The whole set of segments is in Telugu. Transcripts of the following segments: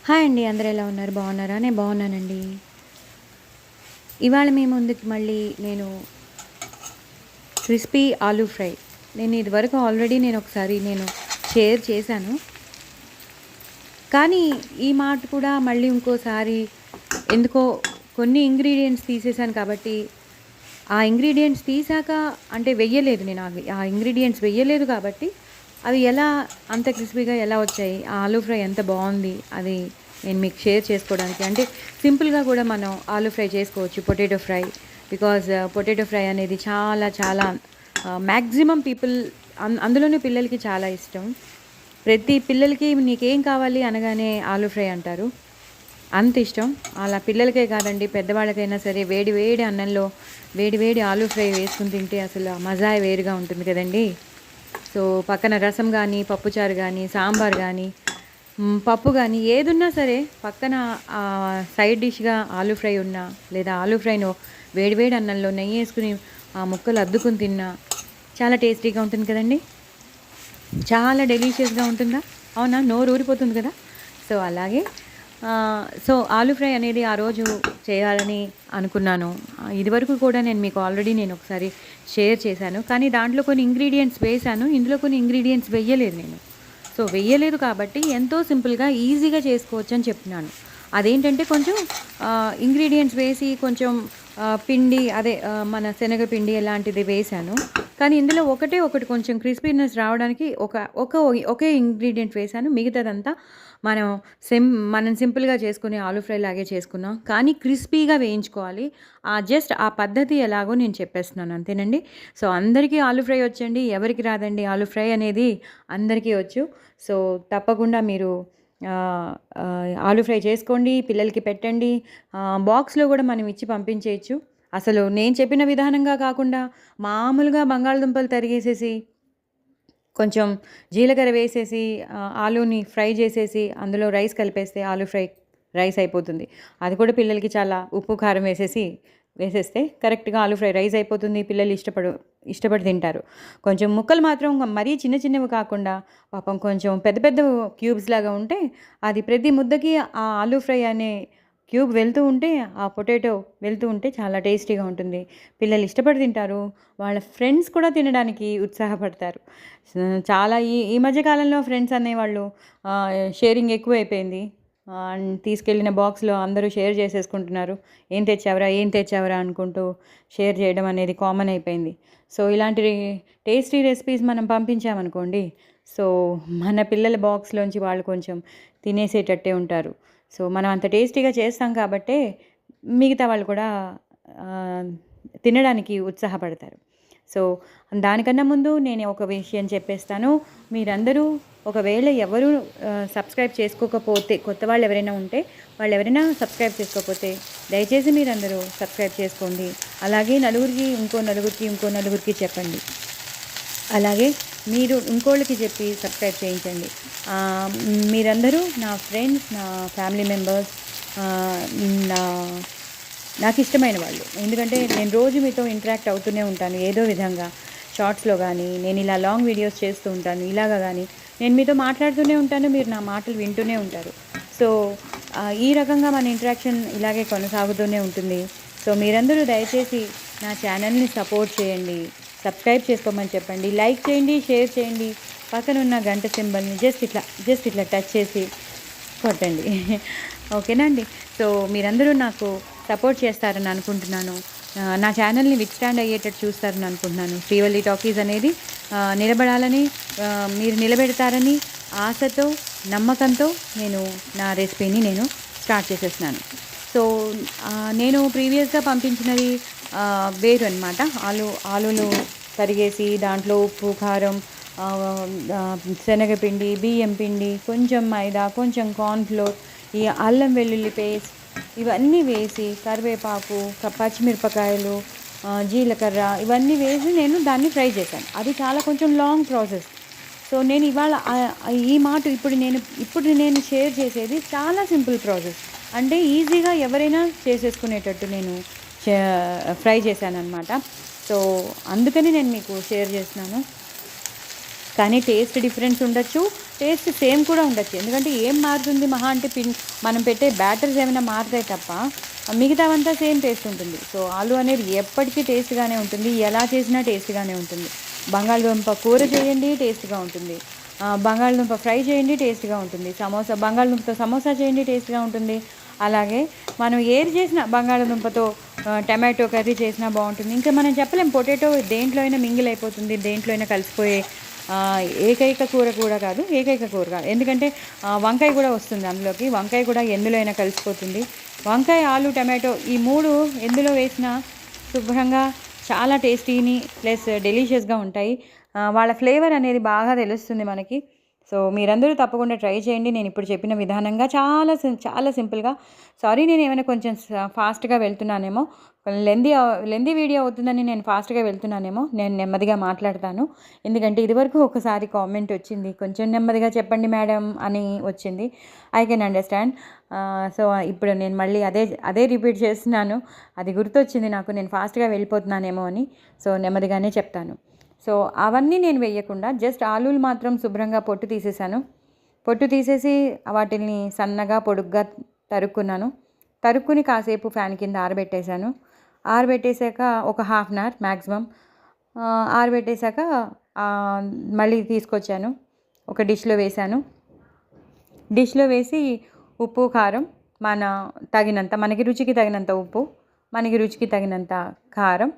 హాయ్ అండి. అందరూ ఎలా ఉన్నారు? బాగున్నారా? నేను బాగున్నానండి. ఇవాళ మీ ముందుకి మళ్ళీ నేను క్రిస్పీ ఆలూ ఫ్రై. నేను ఇదివరకు ఆల్రెడీ ఒకసారి షేర్ చేశాను. కానీ ఈ మాట కూడా మళ్ళీ ఇంకోసారి ఎందుకో కొన్ని ఇంగ్రీడియెంట్స్ తీసేసాను కాబట్టి, ఆ ఇంగ్రీడియెంట్స్ తీసాక అంటే వెయ్యలేదు నేను ఆ ఇంగ్రీడియెంట్స్ వెయ్యలేదు కాబట్టి అవి ఎలా అంత క్రిస్పీగా ఎలా వచ్చాయి, ఆ ఆలూ ఫ్రై ఎంత బాగుంది అది నేను మీకు షేర్ చేసుకోవడానికి. అంటే సింపుల్గా కూడా మనం ఆలూ ఫ్రై చేసుకోవచ్చు, potato fry. Because potato fry అనేది చాలా చాలా మ్యాక్సిమం పీపుల్ అందులోనే పిల్లలకి చాలా ఇష్టం. ప్రతి పిల్లలకి నీకేం కావాలి అనగానే ఆలూ ఫ్రై అంటారు, అంత ఇష్టం. అలా పిల్లలకే కాదండి, పెద్దవాళ్ళకైనా సరే వేడి వేడి అన్నంలో వేడి వేడి ఆలూ ఫ్రై వేసుకుని తింటే అసలు ఆ మజా వేరుగా ఉంటుంది కదండి. సో పక్కన రసం కానీ, పప్పుచారు కానీ, సాంబార్ కానీ, పప్పు కానీ ఏదున్నా సరే పక్కన సైడ్ డిష్గా ఆలూ ఫ్రై ఉన్నా, లేదా ఆలూ ఫ్రైను వేడి వేడి అన్నంలో నెయ్యి వేసుకుని ఆ ముక్కలు అద్దుకుని తిన్నా చాలా టేస్టీగా ఉంటుంది కదండి. చాలా డెలీషియస్గా ఉంటుందా? అవునా? నోరు ఊరిపోతుంది కదా. సో అలాగే ఆలూ ఫ్రై అనేది ఆ రోజు చేయాలని అనుకున్నాను. ఇదివరకు కూడా నేను మీకు ఆల్రెడీ ఒకసారి షేర్ చేశాను. కానీ దాంట్లో కొన్ని ఇంగ్రీడియంట్స్ వేశాను, ఇందులో కొన్ని ఇంగ్రీడియంట్స్ వెయ్యలేదు నేను. సో వెయ్యలేదు కాబట్టి ఎంతో సింపుల్గా ఈజీగా చేసుకోవచ్చు అని చెప్తున్నాను. అదేంటంటే కొంచెం ఇంగ్రీడియంట్స్ వేసి కొంచెం పిండి అదే మన శనగపిండి ఇలాంటిది వేశాను. కానీ ఇందులో ఒకటి కొంచెం క్రిస్పీనెస్ రావడానికి ఒకే ఇంగ్రీడియంట్ వేశాను. మిగతాదంతా మనం సింపుల్గా చేసుకునే ఆలూ ఫ్రై లాగే చేసుకున్నాం, కానీ క్రిస్పీగా వేయించుకోవాలి. జస్ట్ ఆ పద్ధతి ఎలాగో నేను చెప్పేస్తున్నాను అంతేనండి. సో అందరికీ ఆలూ ఫ్రై వచ్చండి, ఎవరికి రాదండి ఆలూ ఫ్రై అనేది, అందరికీ వచ్చు. సో తప్పకుండా మీరు ఆలూ ఫ్రై చేసుకోండి, పిల్లలకి పెట్టండి. బాక్స్లో కూడా మనం ఇచ్చి పంపించేయచ్చు. అసలు నేను చెప్పిన విధానంగా కాకుండా మామూలుగా బంగాళదుంపలు తరిగేసేసి కొంచెం జీలకర్ర వేసేసి ఆలూని ఫ్రై చేసేసి అందులో రైస్ కలిపేస్తే ఆలూ ఫ్రై రైస్ అయిపోతుంది. అది కూడా పిల్లలకి చాలా ఉప్పు కారం వేసేస్తే కరెక్ట్గా ఆలూ ఫ్రై రైస్ అయిపోతుంది. పిల్లలు ఇష్టపడి తింటారు. కొంచెం ముక్కలు మాత్రం మరీ చిన్న చిన్నవి కాకుండా పాపం కొంచెం పెద్ద పెద్ద క్యూబ్స్ లాగా ఉంటే అది ప్రతి ముద్దకి ఆ ఆలూ ఫ్రై అనే క్యూబ్ వెళ్తూ ఉంటే, ఆ పొటాటో వెళ్తూ ఉంటే చాలా టేస్టీగా ఉంటుంది. పిల్లలు ఇష్టపడి తింటారు, వాళ్ళ ఫ్రెండ్స్ కూడా తినడానికి ఉత్సాహపడతారు. చాలా ఈ ఈ మధ్య కాలంలో ఫ్రెండ్స్ అనేవాళ్ళు షేరింగ్ ఎక్కువైపోయింది. తీసుకెళ్ళిన బాక్స్లో అందరూ షేర్ చేసేసుకుంటున్నారు. ఏం తెచ్చావరా అనుకుంటూ షేర్ చేయడం అనేది కామన్ అయిపోయింది. సో ఇలాంటి టేస్టీ రెసిపీస్ మనం పంపించామనుకోండి, సో మన పిల్లల బాక్స్లోంచి వాళ్ళు కొంచెం తినేసేటట్టే ఉంటారు. సో మనం అంత టేస్టీగా చేస్తాం కాబట్టే మిగతా వాళ్ళు కూడా తినడానికి ఉత్సాహపడతారు. సో దానికన్నా ముందు నేను ఒక విషయం చెప్పేస్తాను. మీరందరూ ఒకవేళ ఎవరు సబ్స్క్రైబ్ చేసుకోకపోతే, కొత్త వాళ్ళు ఎవరైనా ఉంటే, వాళ్ళు ఎవరైనా సబ్స్క్రైబ్ చేసుకోకపోతే దయచేసి మీరందరూ సబ్స్క్రైబ్ చేసుకోండి. అలాగే ఇంకో నలుగురికి చెప్పండి. అలాగే మీరు ఇంకోళ్ళకి చెప్పి సబ్స్క్రైబ్ చేయించండి. మీరందరూ నా ఫ్రెండ్స్, నా ఫ్యామిలీ మెంబర్స్, నాకు ఇష్టమైన వాళ్ళు. ఎందుకంటే నేను రోజు మీతో ఇంటరాక్ట్ అవుతూనే ఉంటాను ఏదో విధంగా. షార్ట్స్లో కానీ, నేను ఇలా లాంగ్ వీడియోస్ చేస్తూ ఉంటాను, ఇలాగా కానీ నేను మీతో మాట్లాడుతూనే ఉంటాను, మీరు నా మాటలు వింటూనే ఉంటారు. సో ఈ రకంగా మన ఇంటరాక్షన్ ఇలాగే కొనసాగుతూనే ఉంటుంది. సో మీరందరూ దయచేసి నా ఛానల్ని సపోర్ట్ చేయండి, సబ్స్క్రైబ్ చేసుకోమని చెప్పండి, లైక్ చేయండి, షేర్ చేయండి. పక్కన ఉన్న గంట సింబల్ని జస్ట్ ఇట్లా టచ్ చేసి కొట్టండి. ఓకేనా అండి? సో మీరందరూ నాకు సపోర్ట్ చేస్తారని అనుకుంటున్నాను. నా ఛానల్ని విత్స్టాండ్ అయ్యేటట్టు చూస్తారని అనుకుంటున్నాను. శ్రీవల్లి టాకీస్ అనేది నిలబడాలని, మీరు నిలబెడతారని ఆశతో, నమ్మకంతో నేను నా రెసిపీని స్టార్ట్ చేసేస్తున్నాను. సో నేను ప్రీవియస్గా పంపించినవి వేరు అనమాట. ఆలూలు తరిగేసి దాంట్లో ఉప్పు, కారం, శనగపిండి, బియ్యం పిండి, కొంచెం మైదా, కొంచెం కార్న్ఫ్లోర్, ఈ అల్లం వెల్లుల్లి పేస్ట్ ఇవన్నీ వేసి, కరివేపాకు, పచ్చిమిరపకాయలు, జీలకర్ర ఇవన్నీ వేసి నేను దాన్ని ఫ్రై చేశాను. అది చాలా కొంచెం లాంగ్ ప్రాసెస్. సో నేను ఇవాళ ఈ మాట ఇప్పుడు నేను షేర్ చేసేది చాలా సింపుల్ ప్రాసెస్. అంటే ఈజీగా ఎవరైనా చేసేసుకునేటట్టు నేను ఫ్రై చేశాను అనమాట. సో అందుకని నేను మీకు షేర్ చేస్తున్నాను. కానీ టేస్ట్ డిఫరెన్స్ ఉండొచ్చు, టేస్ట్ సేమ్ కూడా ఉండొచ్చు. ఎందుకంటే ఏం మారుతుంది మహా అంటే మనం పెట్టే బ్యాటర్స్ ఏమైనా మారుతాయి తప్ప మిగతావంతా సేమ్ టేస్ట్ ఉంటుంది. సో ఆలు అనేది ఎప్పటికీ టేస్ట్గానే ఉంటుంది, ఎలా చేసినా టేస్ట్గానే ఉంటుంది. బంగాళదుంప కూర చేయండి టేస్ట్గా ఉంటుంది, బంగాళదుంప ఫ్రై చేయండి టేస్ట్గా ఉంటుంది, బంగాళదుంపతో సమోసా చేయండి టేస్ట్గా ఉంటుంది. అలాగే మనం ఏది చేసినా బంగాళదుంపతో టమాటో కర్రీ చేసినా బాగుంటుంది. ఇంకా మనం చెప్పలేం, పొటాటో దేంట్లో అయినా మింగిల్ అయిపోతుంది, దేంట్లో అయినా కలిసిపోయే ఏకైక కూర కూడా కాదు, ఎందుకంటే వంకాయ కూడా వస్తుంది అందులోకి, వంకాయ కూడా ఎందులో అయినా కలిసిపోతుంది. వంకాయ, ఆలు, టమాటో ఈ 3 ఎందులో వేసినా శుభ్రంగా చాలా టేస్టీని ప్లస్ డెలీషియస్గా ఉంటాయి. వాళ్ళ ఫ్లేవర్ అనేది బాగా తెలుస్తుంది మనకి. సో మీరందరూ తప్పకుండా ట్రై చేయండి నేను ఇప్పుడు చెప్పిన విధానంగా. చాలా సింపుల్గా. సారీ, నేను ఏమైనా కొంచెం ఫాస్ట్గా వెళ్తున్నానేమో, లెందీ వీడియో అవుతుందని నేను ఫాస్ట్గా వెళ్తున్నానేమో. నేను నెమ్మదిగా మాట్లాడతాను, ఎందుకంటే ఇదివరకు ఒకసారి కామెంట్ వచ్చింది, కొంచెం నెమ్మదిగా చెప్పండి మేడం అని వచ్చింది. I can understand. సో ఇప్పుడు నేను మళ్ళీ అదే రిపీట్ చేస్తున్నాను. అది గుర్తొచ్చింది నాకు, నేను ఫాస్ట్గా వెళ్ళిపోతున్నానేమో అని. సో నెమ్మదిగానే చెప్తాను. సో అవన్నీ నేను వేయకుండా జస్ట్ ఆలూలు మాత్రం శుభ్రంగా పొట్టు తీసేసాను. పొట్టు తీసేసి వాటిని సన్నగా పొడుగ్గా తరుక్కుని కాసేపు ఫ్యాన్ కింద ఆరబెట్టేశాను. ఆరబెట్టేశాక ఒక హాఫ్ అన్ అవర్ మ్యాక్సిమం ఆరబెట్టేశాక మళ్ళీ తీసుకొచ్చాను, ఒక డిష్లో వేశాను. డిష్లో వేసి ఉప్పు, కారం మనకి రుచికి తగినంత ఉప్పు, మనకి రుచికి తగినంత కారం,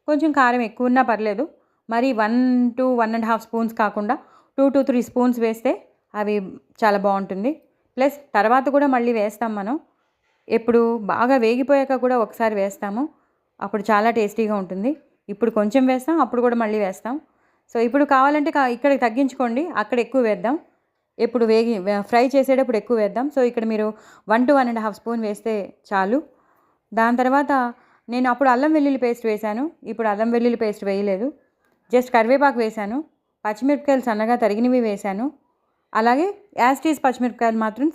కొంచెం కారం ఎక్కువ ఉన్నా పర్లేదు, మరి 1 to 1.5 స్పూన్స్ కాకుండా 2 to 3 స్పూన్స్ వేస్తే అవి చాలా బాగుంటుంది. ప్లస్ తర్వాత కూడా మళ్ళీ వేస్తాం మనం, ఎప్పుడు బాగా వేగిపోయాక కూడా ఒకసారి వేస్తాము, అప్పుడు చాలా టేస్టీగా ఉంటుంది. ఇప్పుడు కొంచెం వేస్తాం, అప్పుడు కూడా మళ్ళీ వేస్తాం. సో ఇప్పుడు కావాలంటే ఇక్కడ తగ్గించుకోండి, అక్కడ ఎక్కువ వేద్దాం, ఎప్పుడు ఫ్రై చేసేటప్పుడు ఎక్కువ వేద్దాం. సో ఇక్కడ మీరు 1 to 1.5 స్పూన్ వేస్తే చాలు. దాని తర్వాత నేను అప్పుడు అల్లం వెల్లుల్లి పేస్ట్ వేశాను, ఇప్పుడు అల్లం వెల్లుల్లి పేస్ట్ వేయలేదు, జస్ట్ కరివేపాకు వేశాను, పచ్చిమిరపకాయలు సన్నగా తరిగినవి వేశాను. అలాగే యాస్టీస్ పచ్చిమిరపకాయలు మాత్రం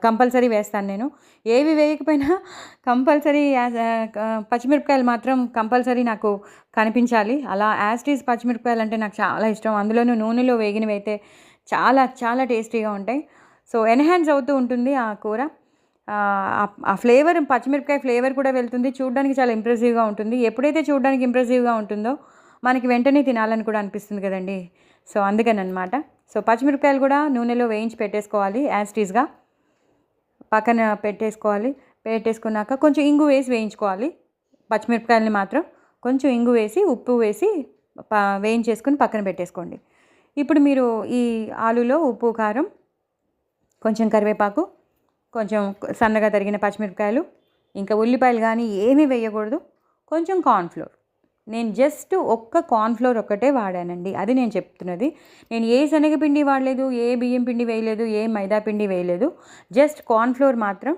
కంపల్సరీ వేస్తాను నేను. ఏవి వేయకపోయినా కంపల్సరీ పచ్చిమిరపకాయలు మాత్రం కంపల్సరీ నాకు కనిపించాలి. అలా యాస్టీస్ పచ్చిమిరపకాయలు అంటే నాకు చాలా ఇష్టం. అందులోనూ నూనెలో వేగినవి అయితే చాలా చాలా టేస్టీగా ఉంటాయి. సో ఎన్హాన్స్ అవుతూ ఉంటుంది ఆ కూర. ఆ ఫ్లేవర్, పచ్చిమిరపకాయ ఫ్లేవర్ కూడా వెళ్తుంది, చూడడానికి చాలా ఇంప్రెసివ్గా ఉంటుంది. ఎప్పుడైతే చూడడానికి ఇంప్రెసివ్గా ఉంటుందో మనకి వెంటనే తినాలని కూడా అనిపిస్తుంది కదండి. సో అందుకని అనమాట. సో పచ్చిమిరపకాయలు కూడా నూనెలో వేయించి పెట్టేసుకోవాలి, యాస్టీస్గా పక్కన పెట్టేసుకున్నాక కొంచెం ఇంగు వేసి వేయించుకోవాలి. పచ్చిమిరపకాయలని మాత్రం కొంచెం ఇంగు వేసి, ఉప్పు వేసి వేయించేసుకుని పక్కన పెట్టేసుకోండి. ఇప్పుడు మీరు ఈ ఆలులో ఉప్పు, కారం, కొంచెం కరివేపాకు, కొంచెం సన్నగా తరిగిన పచ్చిమిరపకాయలు, ఇంకా ఉల్లిపాయలు కానీ ఏమీ వేయకూడదు, కొంచెం కార్న్ఫ్లోర్. నేను జస్ట్ ఒక్క కార్న్ఫ్లోర్ ఒక్కటే వాడానండి, అది నేను చెప్తున్నది. నేను ఏ శనగపిండి వాడలేదు, ఏ బియ్యం పిండి వేయలేదు, ఏ మైదా పిండి వేయలేదు. జస్ట్ కార్న్ఫ్లోర్ మాత్రం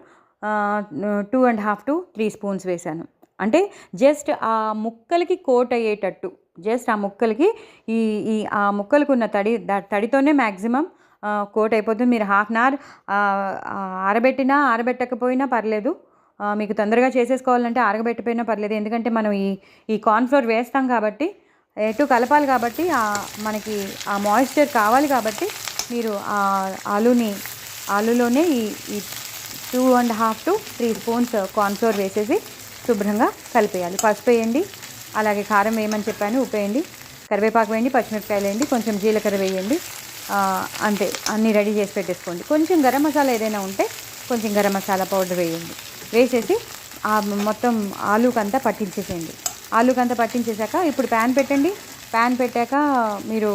2.5 to 3 స్పూన్స్ వేశాను. అంటే జస్ట్ ఆ ముక్కలకి కోట్ అయ్యేటట్టు, జస్ట్ ఆ ముక్కలకి ఆ ముక్కలకు ఉన్న తడితోనే మ్యాక్సిమం కోట్ అయిపోతుంది. మీరు హాఫ్ అన్ అవర్ ఆరబెట్టకపోయినా పర్లేదు, మీకు తొందరగా చేసేసుకోవాలంటే ఆరబెట్టిపోయినా పర్లేదు. ఎందుకంటే మనం ఈ కార్న్ఫ్లోర్ వేస్తాం కాబట్టి, ఎటు కలపాలి కాబట్టి, మనకి ఆ మాయిశ్చర్ కావాలి కాబట్టి, మీరు ఆలులోనే ఈ 2.5 to 3 స్పూన్స్ కార్న్ఫ్లోర్ వేసేసి శుభ్రంగా కలిపేయాలి. పసుపు వేయండి, అలాగే కారం వేయమని చెప్పాను, ఉప్పు వేయండి, కరివేపాకు వేయండి, పచ్చిమిరపకాయలు వేయండి, కొంచెం జీలకర్ర వేయండి. అంతే, అన్నీ రెడీ చేసి పెట్టేసుకోండి. కొంచెం గరం మసాలా ఏదైనా ఉంటే కొంచెం గరం మసాలా పౌడర్ వేయండి. వేసేసి మొత్తం ఆలూకంతా పట్టించేసేయండి. ఆలూకంతా పట్టించేసాక ఇప్పుడు ప్యాన్ పెట్టండి. ప్యాన్ పెట్టాక మీరు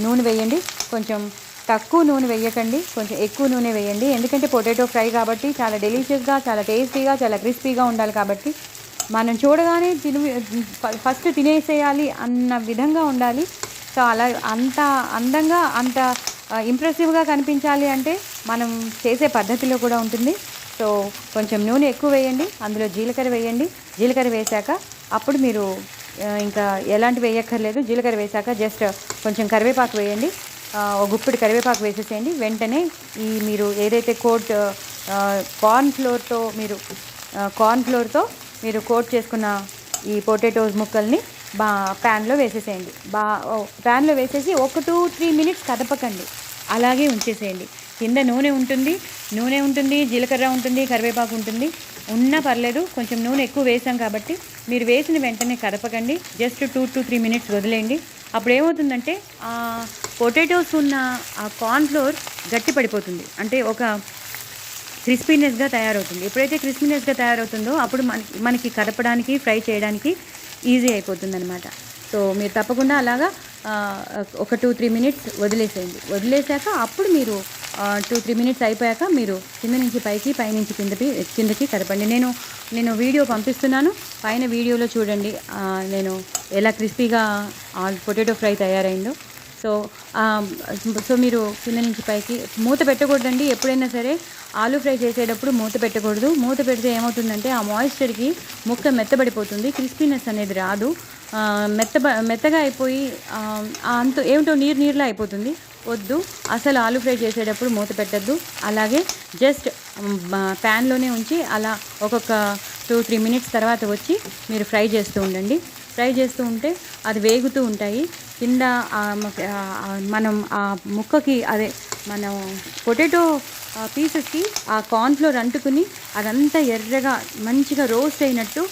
నూనె వేయండి. కొంచెం తక్కువ నూనె వేయకండి, కొంచెం ఎక్కువ నూనె వేయండి. ఎందుకంటే పొటాటో ఫ్రై కాబట్టి చాలా డెలీషియస్గా, చాలా టేస్టీగా, చాలా క్రిస్పీగా ఉండాలి కాబట్టి మనం చూడగానే ఫస్ట్ తినేసేయాలి అన్న విధంగా ఉండాలి. సో అలా అంత అందంగా, అంత ఇంప్రెసివ్గా కనిపించాలి అంటే మనం చేసే పద్ధతిలో కూడా ఉంటుంది. సో కొంచెం నూనె ఎక్కువ వేయండి, అందులో జీలకర్ర వేయండి. జీలకర్ర వేశాక అప్పుడు మీరు ఇంకా ఎలాంటివి వేయక్కర్లేదు. జీలకర్ర వేశాక జస్ట్ కొంచెం కరివేపాకు వేయండి, ఒక గుప్పిడి కరివేపాకు వేసేసేయండి. వెంటనే మీరు ఏదైతే కార్న్ఫ్లోర్తో మీరు కోట్ చేసుకున్న ఈ పొటాటోస్ ముక్కల్ని ప్యాన్లో వేసేసేయండి. ప్యాన్లో వేసేసి 1-3 మినిట్స్ కదపకండి, అలాగే ఉంచేసేయండి. కింద నూనె ఉంటుంది, జీలకర్ర ఉంటుంది, కరివేపాకు ఉంటుంది. ఉన్నా పర్లేదు, కొంచెం నూనె ఎక్కువ వేసాం కాబట్టి మీరు వేసిన వెంటనే కదపకండి. జస్ట్ 2-3 మినిట్స్ వదిలేయండి. అప్పుడు ఏమవుతుందంటే పొటాటోస్ ఉన్న ఆ కార్న్ఫ్లోర్ గట్టి పడిపోతుంది, అంటే ఒక క్రిస్పీనెస్గా తయారవుతుంది. ఎప్పుడైతే క్రిస్పీనెస్గా తయారవుతుందో అప్పుడు మనకి కదపడానికి, ఫ్రై చేయడానికి ఈజీ అయిపోతుంది అనమాట. సో మీరు తప్పకుండా అలాగా ఒక 2-3 మినిట్స్ వదిలేసాక అప్పుడు మీరు 2-3 మినిట్స్ అయిపోయాక మీరు కింద నుంచి పైకి, పైనుంచి కిందకి కదపండి. నేను వీడియో పంపిస్తున్నాను, పైన వీడియోలో చూడండి నేను ఎలా క్రిస్పీగా పొటాటో ఫ్రై తయారైందో. సో మీరు కింద నుంచి పైకి మూత పెట్టకూడదండి. ఎప్పుడైనా సరే ఆలూ ఫ్రై చేసేటప్పుడు మూత పెట్టకూడదు. మూత పెడితే ఏమవుతుందంటే ఆ మాయిశ్చర్కి ముక్క మెత్తబడిపోతుంది, క్రిస్పీనెస్ అనేది రాదు. మెత్తగా అయిపోయి అంత ఏమిటో నీరులా అయిపోతుంది. వద్దు, అసలు ఆలూ ఫ్రై చేసేటప్పుడు మూత పెట్టద్దు. అలాగే జస్ట్ ప్యాన్లోనే ఉంచి అలా ఒక్కొక్క 2-3 మినిట్స్ తర్వాత వచ్చి మీరు ఫ్రై చేస్తూ ఉండండి. ఫ్రై చేస్తూ ఉంటే అది వేగుతూ ఉంటాయి. కింద మనం ఆ ముక్కకి, అదే మనం పొటాటో పీసెస్కి ఆ కార్న్ఫ్లోర్ అంటుకుని అదంతా ఎర్రగా మంచిగా రోస్ట్ అయినట్టు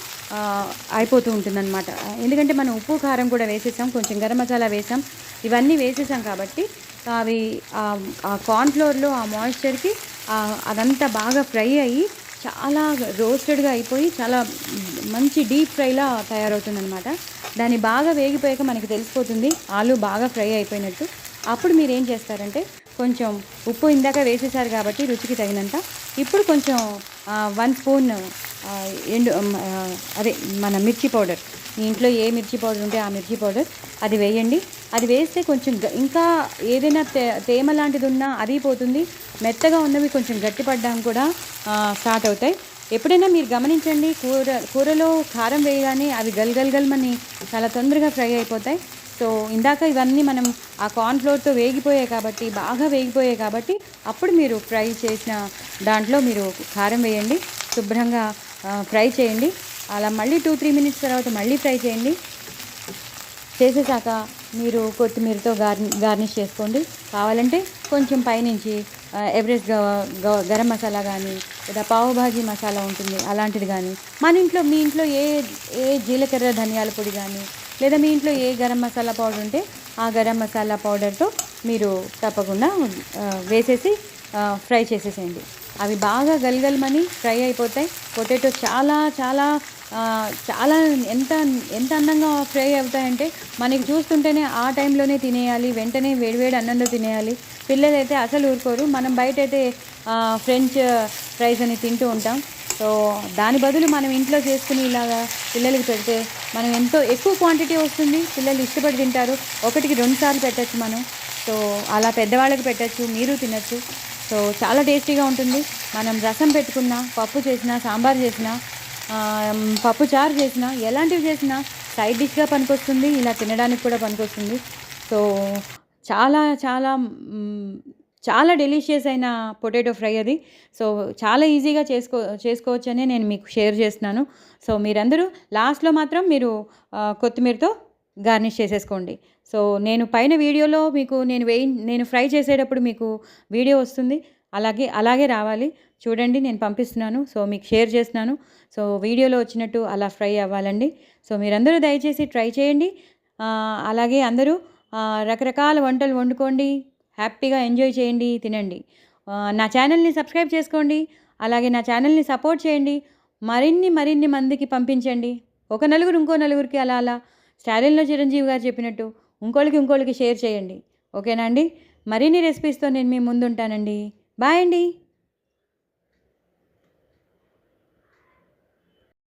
అయిపోతూ ఉంటుందన్నమాట. ఎందుకంటే మనం ఉప్పు, కారం కూడా వేసేసాం, కొంచెం గరం మసాలా వేసాం, ఇవన్నీ వేసేసాం కాబట్టి అవి ఆ కార్న్ఫ్లోర్లో ఆ మాయిశ్చర్కి అదంతా బాగా ఫ్రై అయ్యి చాలా రోస్టెడ్గా అయిపోయి చాలా మంచి డీప్ ఫ్రైలా తయారవుతుందన్నమాట. దాన్ని బాగా వేగిపోయాక మనకి తెలిసిపోతుంది ఆలు బాగా ఫ్రై అయిపోయినట్టు. అప్పుడు మీరు ఏం చేస్తారంటే కొంచెం ఉప్పు ఇందాక వేసేసారు కాబట్టి రుచికి తగినంత, ఇప్పుడు కొంచెం 1 స్పూన్ అదే మన మిర్చి పౌడర్, మీ ఇంట్లో ఏ మిర్చి పౌడర్ ఉంటే ఆ మిర్చి పౌడర్ అది వేయండి. అది వేస్తే కొంచెం ఇంకా ఏదైనా తేమ లాంటిది ఉన్నా అది పోతుంది, మెత్తగా ఉన్నవి కొంచెం గట్టిపడ్డానికి కూడా స్టార్ట్ అవుతాయి. ఎప్పుడైనా మీరు గమనించండి, కూరలో కారం వేయగానే అవి గల్గల్మని చాలా తొందరగా ఫ్రై అయిపోతాయి. సో ఇందాక ఇవన్నీ మనం ఆ కార్న్ఫ్లోర్తో బాగా వేగిపోయాయి కాబట్టి అప్పుడు మీరు ఫ్రై చేసిన దాంట్లో మీరు కారం వేయండి, శుభ్రంగా ఫ్రై చేయండి. అలా మళ్ళీ 2-3 మినిట్స్ తర్వాత మళ్ళీ ఫ్రై చేయండి. చేసేసాక మీరు కొత్తిమీరతో గార్నిష్ చేసుకోండి. కావాలంటే కొంచెం పైనుంచి ఎవరెస్ట్ గరం మసాలా కానీ లేదా పావు భాజీ మసాలా ఉంటుంది అలాంటిది కానీ, మీ ఇంట్లో ఏ జీలకర్ర ధనియాల పొడి కానీ లేదా మీ ఇంట్లో ఏ గరం మసాలా పౌడర్ ఉంటే ఆ గరం మసాలా పౌడర్తో మీరు తప్పకుండా వేసేసి ఫ్రై చేసేసేయండి. అవి బాగా గల్గల్మని ఫ్రై అయిపోతాయి. పొటాటో చాలా చాలా చాలా ఎంత అందంగా ఫ్రై అవుతాయంటే మనకి చూస్తుంటేనే ఆ టైంలోనే తినేయాలి, వెంటనే వేడివేడి అన్నంలో తినేయాలి. పిల్లలైతే అసలు ఊరుకోరు. మనం బయట అయితే ఫ్రెంచ్ ఫ్రైస్ అని తింటూ ఉంటాం. సో దాని బదులు మనం ఇంట్లో చేసుకుని ఇలాగా పిల్లలకి పెడితే మనం ఎంతో ఎక్కువ క్వాంటిటీ వస్తుంది, పిల్లలు ఇష్టపడి తింటారు. 1-2 సార్లు పెట్టచ్చు మనం. సో అలా పెద్దవాళ్ళకి పెట్టచ్చు, మీరు తినచ్చు. సో చాలా టేస్టీగా ఉంటుంది. మనం రసం పెట్టుకున్నా, పప్పు చేసినా, సాంబార్ చేసినా, పప్పు చారు చేసినా, ఎలాంటివి చేసినా సైడ్ డిష్గా పనికొస్తుంది, ఇలా తినడానికి కూడా పనికొస్తుంది. సో చాలా చాలా చాలా డెలిషియస్ అయిన పొటాటో ఫ్రై అది. సో చాలా ఈజీగా చేసుకోవచ్చని నేను మీకు షేర్ చేస్తున్నాను. సో మీరందరూ లాస్ట్లో మాత్రం మీరు కొత్తిమీరతో గార్నిష్ చేసేసుకోండి. సో నేను పైన వీడియోలో మీకు నేను ఫ్రై చేసేటప్పుడు మీకు వీడియో వస్తుంది, అలాగే రావాలి. చూడండి, నేను పంపిస్తున్నాను. సో మీకు షేర్ చేస్తున్నాను. సో వీడియోలో వచ్చినట్టు అలా ఫ్రై అవ్వాలండి. సో మీరందరూ దయచేసి ట్రై చేయండి. అలాగే అందరూ రకరకాల వంటలు వండుకోండి, హ్యాపీగా ఎంజాయ్ చేయండి, తినండి. నా ఛానల్ని సబ్స్క్రైబ్ చేసుకోండి, అలాగే నా ఛానల్ని సపోర్ట్ చేయండి. మరిన్ని మందికి పంపించండి. ఒక నలుగురు ఇంకో నలుగురికి అలా స్టాలిన్లో చిరంజీవి గారు చెప్పినట్టు ఇంకోళ్ళకి షేర్ చేయండి. ఓకేనా అండి? మరిన్ని రెసిపీస్తో నేను మీ ముందుంటానండి. బాయ్ అండి.